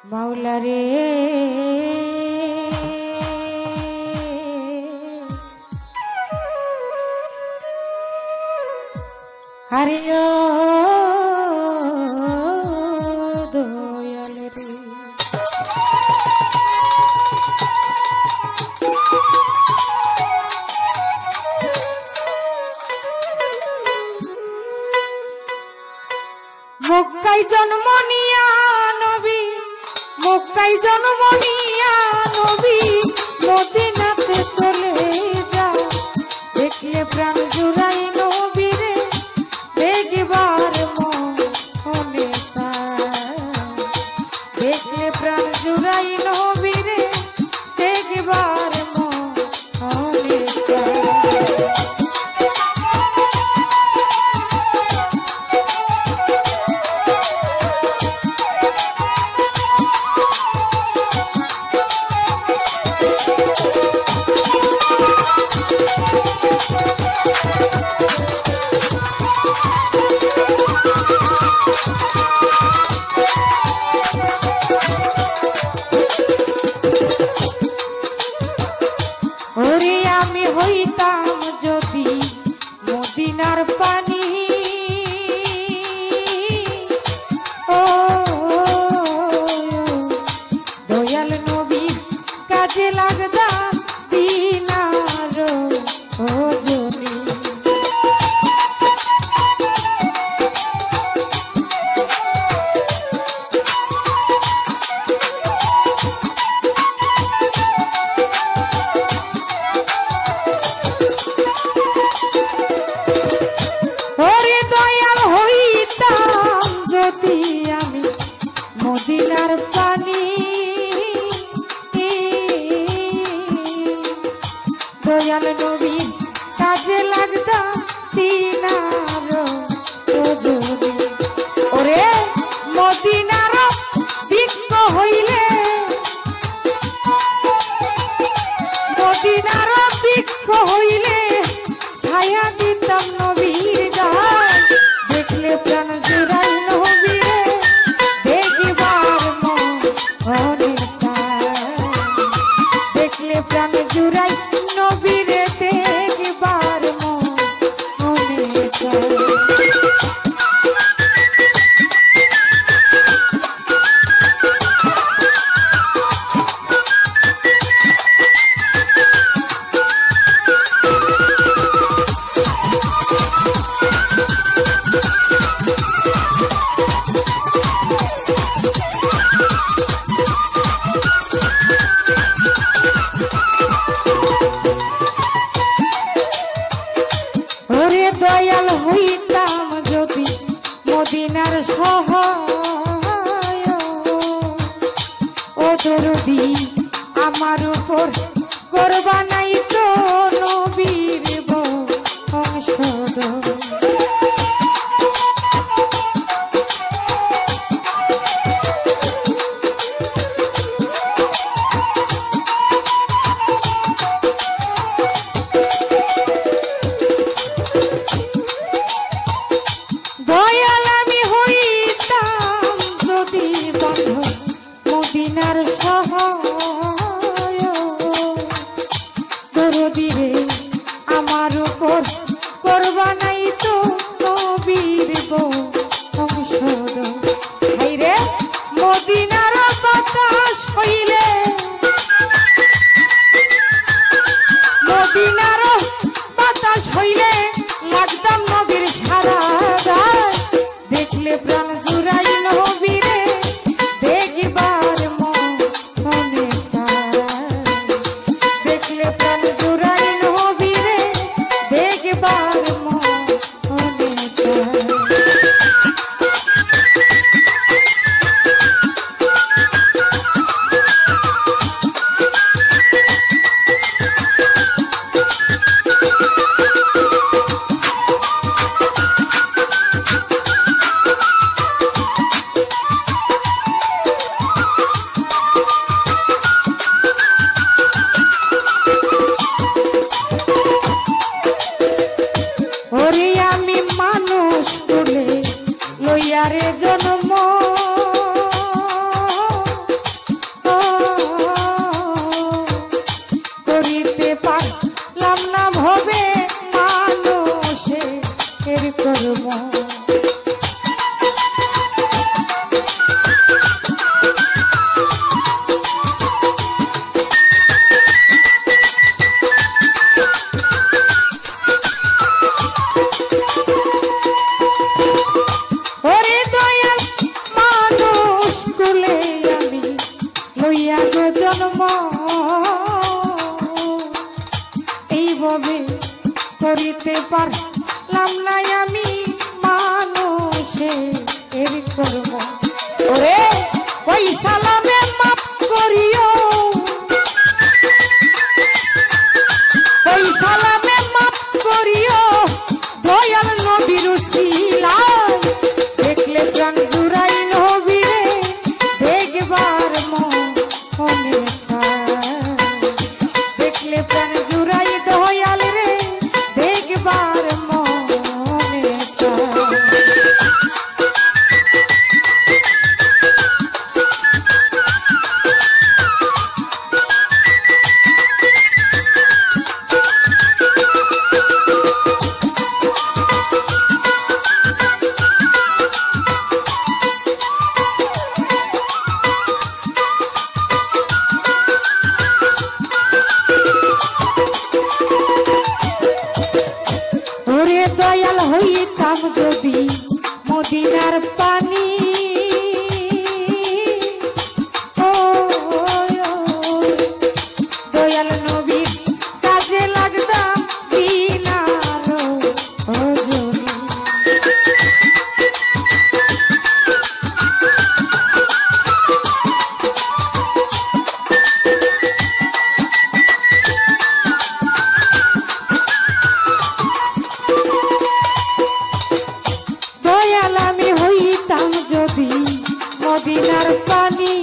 মাওলা রে হরিও দয়াল রে মক্কায় জন্ম নিয়া নবী মক্কায় জন্ম নিয়া নবী মদিনাতে চলে যা দেখলে প্রাণ জুড়াই নবীরে দেখবার মনে চায় দেখলে প্রাণ জুড়াই নবীরে দেখবার মনে চায় ওরে আমি হইতাম যদি মদিনার পানি ও দয়াল নবী কাজে লাগতাম দিনার ও যদি মদিনার পানি দয়াল নবী কাজে লাগতা দিনার যদি ওরে মদিনার বৃক্ষ হইলে মদিনার বৃক্ষ হইলে ছায়া দিতাম নবীর গায় দেখলে প্রাণ জুড়াই নবীরে দেখলে প্রাণ জুড়াই নবীরে দেখবার মনে চায় দয়াল হইতাম যদি মদিনার সহায় ও দরদি আমার উপর করবা নাই তো নবীর বংশধর মদিনার সহায় দরদিরে আমার উপর করবা নাই তো নবীর বংশধর হাইরে মদিনার বাতাস হইলে মদিনার বাতাস হইলে লাগতাম নবীর সারা গায় দেখলে প্রাণ জুড়াই নবীরে দেখবার মনে কুলে আমি লইয়া গো জন্ম এইভাবে করিতে পারলাম না আমি মানুষে এর করব ওরে ওই সালামে মাফ করিও ওই সালামে মাফ করিও দয়াল নবীর উসিলায় দেখলে প্রাণ জুড়াই নবীরে দেখবার মনে চায় দেখলে প্রাণ জুড়াই দয়াল রে দেখবার মনে চায় দয়াল হইতাম যদি মদিনার পানি ও দয়াল নবীর কাজে লাগতাম বিনার ওজনী মদিনার পানি